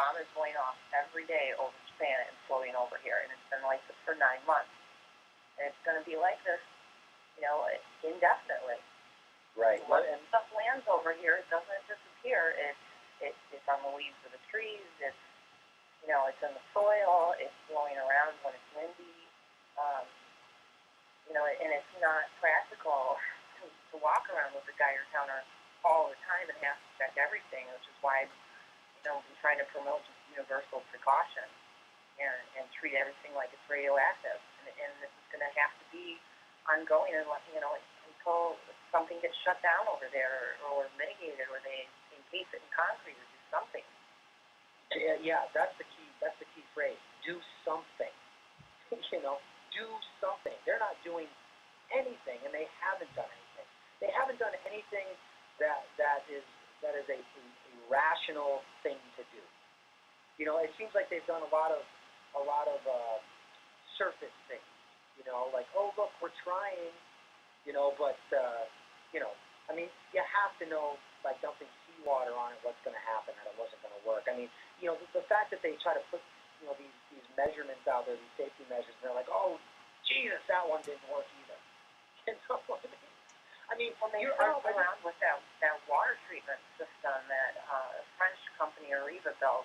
bomb is going off every day over Japan and floating over here, and it's been like this for 9 months. And it's going to be like this, indefinitely. Right. Once stuff lands over here, it doesn't disappear. It's on the leaves of the trees. It's in the soil. It's blowing around when it's windy. And it's not practical to walk around with a Geiger counter all the time and have to check everything, which is why I'm trying to promote just universal precaution and treat everything like it's radioactive. And this is going to have to be ongoing until something gets shut down over there or mitigated, or they encase it in concrete or do something. Yeah, that's the key. That's the key phrase. Do something. Do something. They're not doing anything, and they haven't done anything. They haven't done anything that is a rational thing to do. It seems like they've done a lot of surface things. Like, oh look, we're trying. But I mean, you have to know by dumping seawater on it what's going to happen, that it wasn't going to work. I mean, the fact that they try to put these measurements out there, these safety measures, and they're like, oh Jesus, that one didn't work either. You know what I mean? I mean, when they fiddled around with that water treatment system that a French company, Ariva, built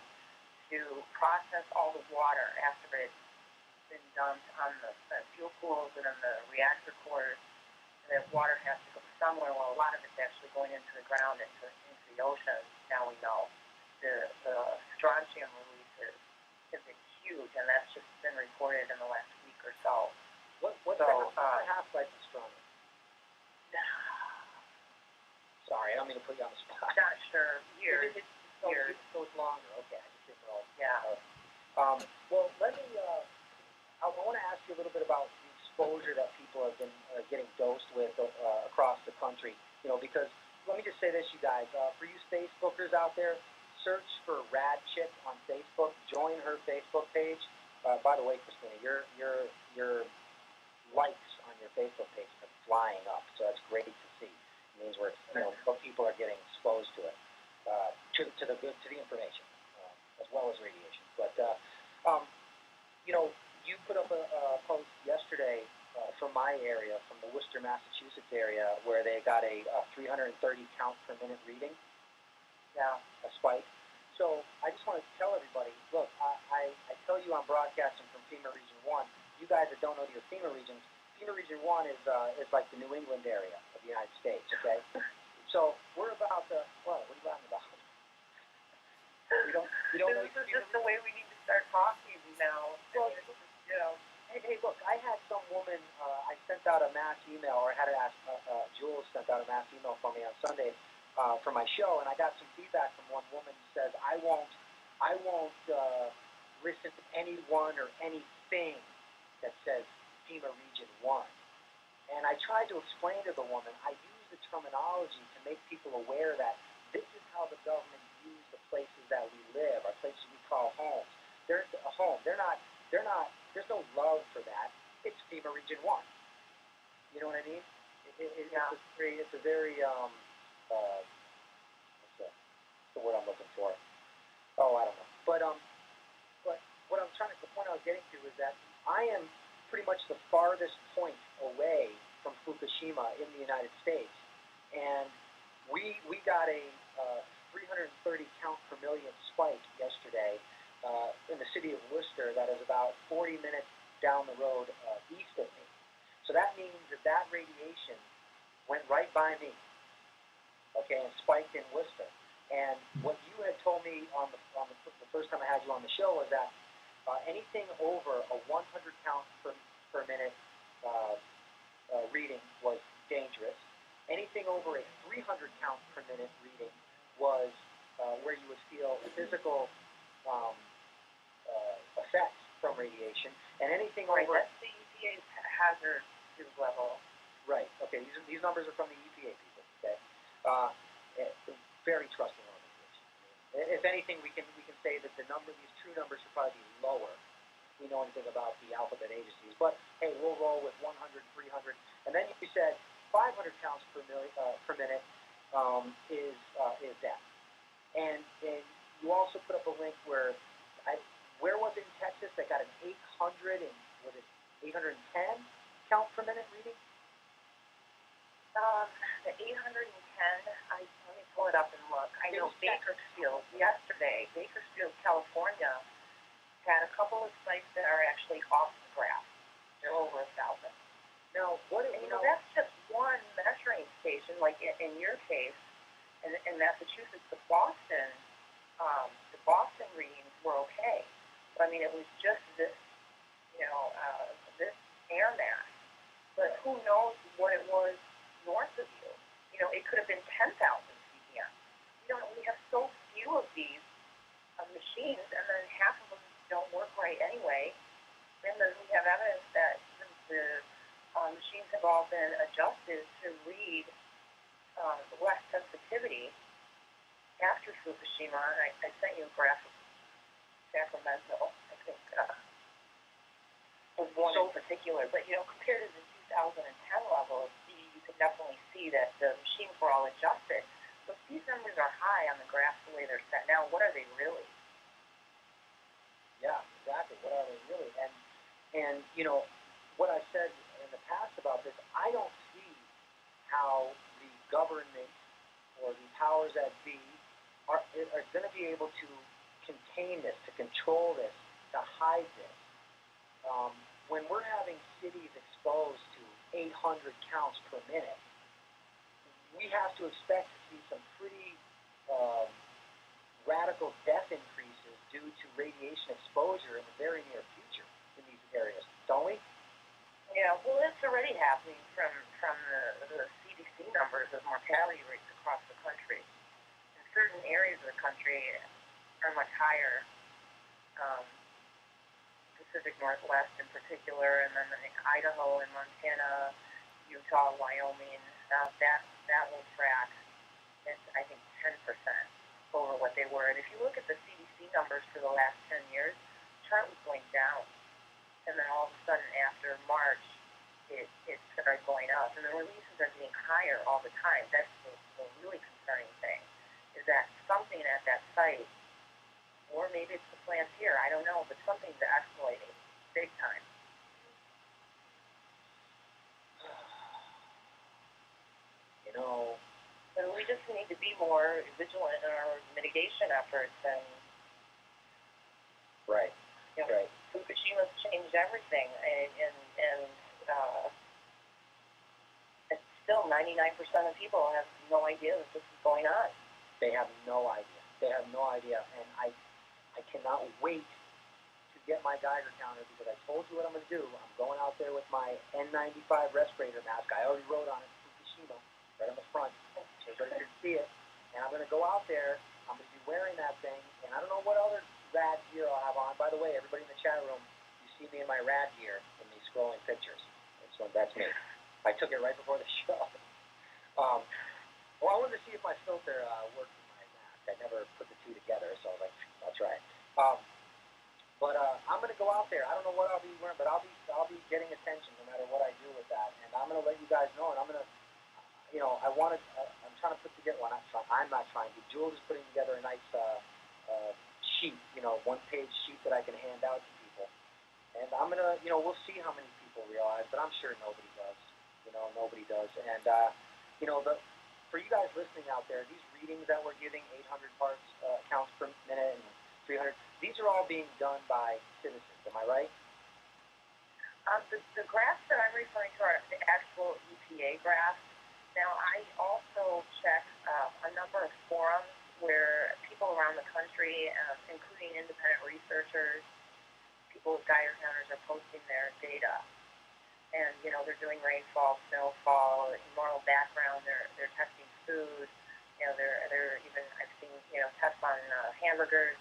to process all the water after it's been dumped on the fuel pools and in the reactor cores, and that water has to go somewhere. Well, a lot of it's actually going into the ground, into the ocean. Now we know the strontium releases have been huge, and that's just been reported in the last week or so. What's the half-life of strontium? Sorry, I don't mean to put you on the spot. Not sure. Years. Years. It goes longer. Okay, I just didn't know. Yeah. Well, let me. I want to ask you a little bit about the exposure that people have been getting dosed with across the country. Because let me just say this, you guys. For you Facebookers out there, search for Rad Chick on Facebook. Join her Facebook page. By the way, Christina, your likes on your Facebook page are flying up, so that's great to see. It means people are getting exposed to it, to the information, as well as radiation. But you put up a post yesterday from my area, from the Worcester, Massachusetts area, where they got a 330 count per minute reading. Yeah, a spike. So I just want to tell everybody, look, I tell you I'm broadcasting from FEMA Region 1. You guys that don't know your FEMA regions, FEMA Region 1 is like the New England area of the United States, okay? So we're about to, what are you laughing about? We don't know. This is just the way we need to start talking now. Well, hey, look, I had some woman, I sent out a mass email, or I had to ask, Jules sent out a mass email for me on Sunday for my show, and I got some feedback from one woman who says, I won't listen to anyone or anything that says FEMA Region 1. And I tried to explain to the woman, I use the terminology to make people aware that this is how the government views the places that we live, our places we call homes. They're a home. They're not, there's no love for that. It's FEMA Region 1. You know what I mean? It's a very, what's the word I'm looking for? Oh, I don't know. But what I'm the point I was getting to is that I am pretty much the farthest point away from Fukushima in the United States, and we got a 330 count per million spike yesterday in the city of Worcester that is about 40 minutes down the road east of me. So that means that radiation went right by me, okay, and spiked in Worcester. And what you had told me on the first time I had you on the show was that anything over a 100 count per minute reading was dangerous. Anything over a 300 count per minute reading was where you would feel physical effects from radiation. And anything over... That's the EPA's hazard level. Right. Okay. These numbers are from the EPA people. Okay. Very trusting organization. If anything, we can say that these true numbers should probably be lower. We know anything about the alphabet agencies, but hey, we'll roll with 100, 300, and then you said 500 counts per minute is death. And you also put up a link point where where was it in Texas that got an 800 and was it 810 count per minute reading? The 810, let me pull it up and look. I know Bakersfield, yesterday, Bakersfield, California, had a couple of sites that are actually off the graph. They're over 1,000. Now, that's just one measuring station, like in your case, in Massachusetts, the Boston readings were okay. But, I mean, it was just this, this air mass. But who knows what it was north of you? It could have been 10,000 CPM. We have so few of these machines, and then half of them don't work right anyway. And then we have evidence that the machines have all been adjusted to read less sensitivity after Fukushima. I sent you a graph of Sacramento, I think, was one in particular. But, compared to the 2010 level, you can definitely see that the machines were all adjusted. So if these numbers are high on the graph the way they're set now, what are they really? Yeah, exactly. What are they really? And what I said in the past about this, I don't see how the government or the powers that be are going to be able to contain this, to control this, to hide this. When we're having cities exposed to 800 counts per minute, we have to expect to see some pretty radical death increases due to radiation exposure in the very near future in these areas, don't we? Yeah, well, it's already happening from the CDC numbers of mortality rates across the country. In certain areas of the country are much higher, Pacific Northwest in particular, and then Idaho and Montana, Utah, Wyoming, that will track, it's, I think, 10% over what they were. And if you look at the CDC numbers for the last 10 years, the chart was going down. And then all of a sudden after March, it started going up. And the releases are getting higher all the time. That's the really concerning thing, is that something at that site, or maybe it's the plants here, I don't know, but something's escalating big time. But we just need to be more vigilant in our mitigation efforts. And right. Right. Fukushima's changed everything, and it's still 99% of people have no idea that this is going on. They have no idea. And I cannot wait to get my Geiger counter, because I told you what I'm going to do. I'm going out there with my N95 respirator mask. I already wrote on it, Fukushima, right on the front, so everybody can see it. And I'm going to go out there. I'm going to be wearing that thing, and I don't know what other rad gear I'll have on. By the way, everybody in the chat room, you see me in my rad gear in these scrolling pictures. That's me. I took it right before the show. Well, I wanted to see if my filter worked with my mask. I never put the two together, so I was like, that's right. But I'm going to go out there. I don't know what I'll be wearing, but I'll be getting attention no matter what I do with that. And I'm going to let you guys know. And I'm going to, I'm trying to put together. Well, I'm not trying to. Jules is putting together a nice sheet, one-page sheet that I can hand out to people. And I'm going to, we'll see how many people realize, but I'm sure nobody does. Nobody does. And, for you guys listening out there, these readings that we're giving, 800 parts, counts per minute, and 300, these are all being done by citizens. Am I right? The graphs that I'm referring to are the actual EPA graphs. Now, I also check a number of forums where people around the country, including independent researchers, people with Geiger counters, are posting their data. And, they're doing rainfall, snowfall, moral background, they're testing food, they're even, I've seen, tests on hamburgers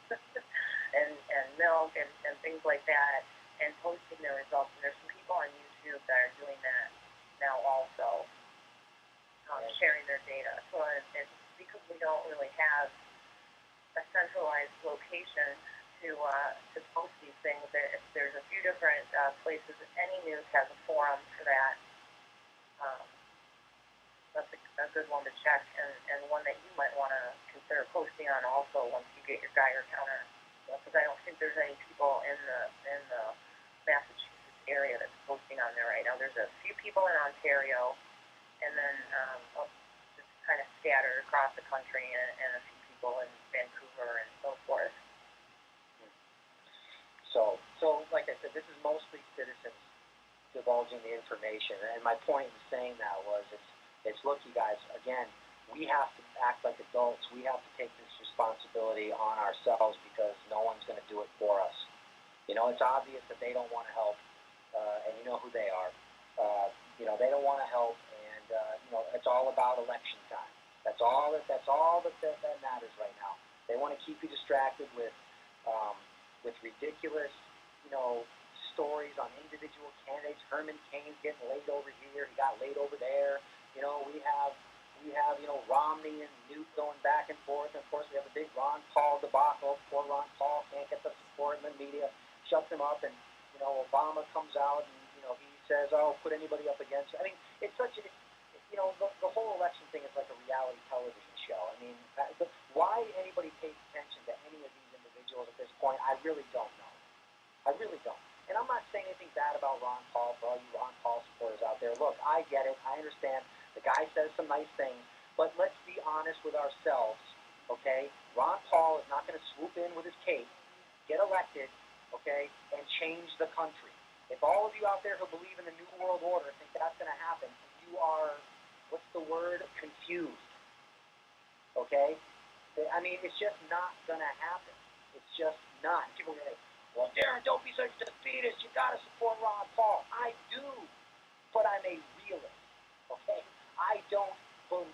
and milk and things like that, and posting their results. And there's some people on YouTube that are doing that now also, sharing their data. So it's because we don't really have a centralized location to post these things. There's a few different places. Any news has a forum for that. That's a good one to check, and one that you might want to consider consider posting on also once you get your geiger counter, because I don't think there's any people in the Massachusetts area that's posting on there right now. There's a few people in Ontario, and then just kind of scattered across the country, and a few people in Vancouver and so forth. So like I said, this is mostly citizens divulging the information, and my point in saying that was, it's look, you guys, again, we have to act like adults. We have to take this responsibility on ourselves, because no one's going to do it for us. You know, it's obvious that they don't want to help, and you know who they are. You know, they don't want to help, and you know, it's all about election time. That's all that matters right now. They want to keep you distracted with ridiculous, you know, stories on individual candidates. Herman Cain's getting laid over here. He got laid over there. You know, we have, you know, Romney and Newt going back and forth. And of course, we have the big Ron Paul debacle. Poor Ron Paul can't get the support in the media, shuts him up, and, you know, Obama comes out and, you know, he says, oh, put anybody up against you. I mean, it's such a, you know, the whole election thing is like a reality television show. I mean, why anybody pays attention to any of these individuals at this point, I really don't know. I really don't. And I'm not saying anything bad about Ron Paul, for all you Ron Paul supporters out there. Look, I get it. I understand. The guy says some nice things. But let's be honest with ourselves, okay? Ron Paul is not going to swoop in with his cape, get elected, okay, and change the country. If all of you out there who believe in the New World Order think that's going to happen, you are, what's the word, confused, okay? I mean, it's just not going to happen. It's just not. People are going to say, well, Deron, don't be such a defeatist. You got to support Ron Paul. I do, but I'm a realist, okay? I don't believe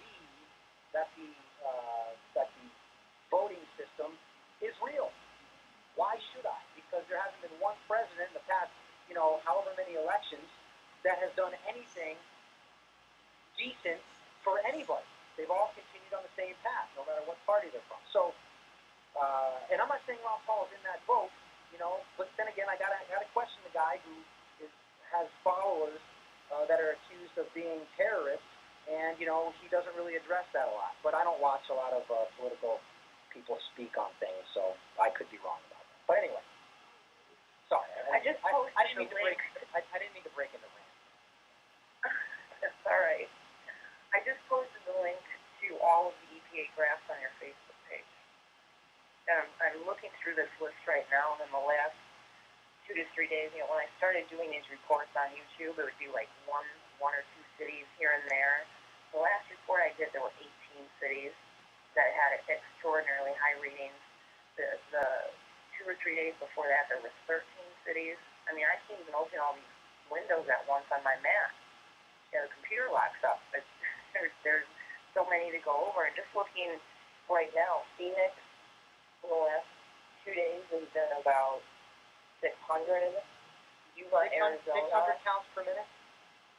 that the voting system is real. Why should I? Because there hasn't been one president in the past, you know, however many elections that has done anything decent for anybody. They've all continued on the same path, no matter what party they're from. So, and I'm not saying Ron Paul is in that vote, you know, but then again, I gotta question the guy who has followers that are accused of being terrorists, and you know, he doesn't really address that a lot. But I don't watch a lot of political people speak on things, so I could be wrong about that. But anyway, sorry, I didn't mean to break into rant. That's all right. I just posted the link to all of the EPA graphs on your Facebook page. And I'm looking through this list right now, and in the last 2 to 3 days, you know, when I started doing these reports on YouTube, it would be like one or two cities here and there. The last report I did, there were 18 cities that had extraordinarily high readings. The 2 or 3 days before that, there was 13 cities. I mean, I can't even open all these windows at once on my Mac. You know, the computer locks up. There's so many to go over. And just looking right now, Phoenix, in the last 2 days, has been about 600. Yuma, Arizona. 600 counts per minute?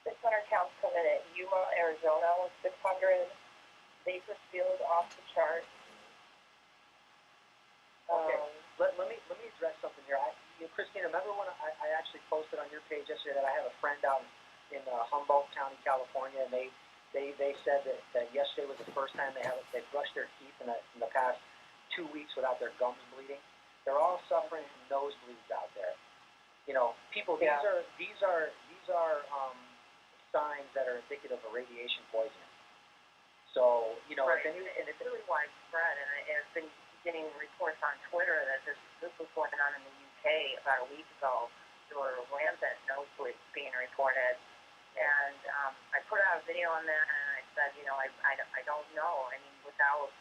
600 counts per minute. Yuma, Arizona was 600. Bakersfield off the chart. Okay. Let me address something here. Christina, remember when I actually posted on your page yesterday that I have a friend out in Humboldt County, California, and they said that yesterday was the first time they brushed their teeth in the past 2 weeks without their gums bleeding. They're all suffering from nosebleeds out there. You know, people. Yeah. These are signs that are indicative of radiation poisoning. So you know, right. And it's really widespread, and I've been getting reports on Twitter that this was going on in the UK about a week ago. There were rampant nosebleeds being reported, and I put out a video on that, and I said, you know, I don't know. I mean, without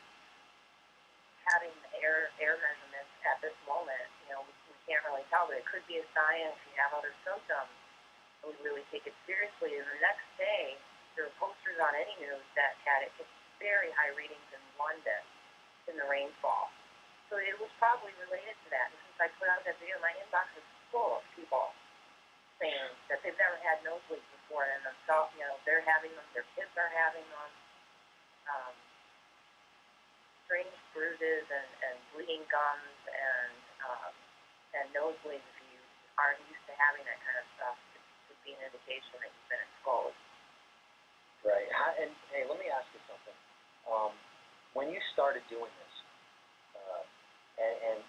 having air measurements at this moment, you know, we can't really tell, but it could be a sign if you have other symptoms. We really take it seriously. And the next day, there were posters on any news that had it very high readings in London in the rainfall. So it was probably related to that. And since I put out that video, my inbox is full of people saying that they've never had nosebleeds before, and themselves, you know, they're having them, their kids are having them. Strange bruises and bleeding gums and nosebleeds if you aren't used to having that kind of stuff. Could be an indication that you've been exposed. Right. And hey, let me ask you something. When you started doing this, and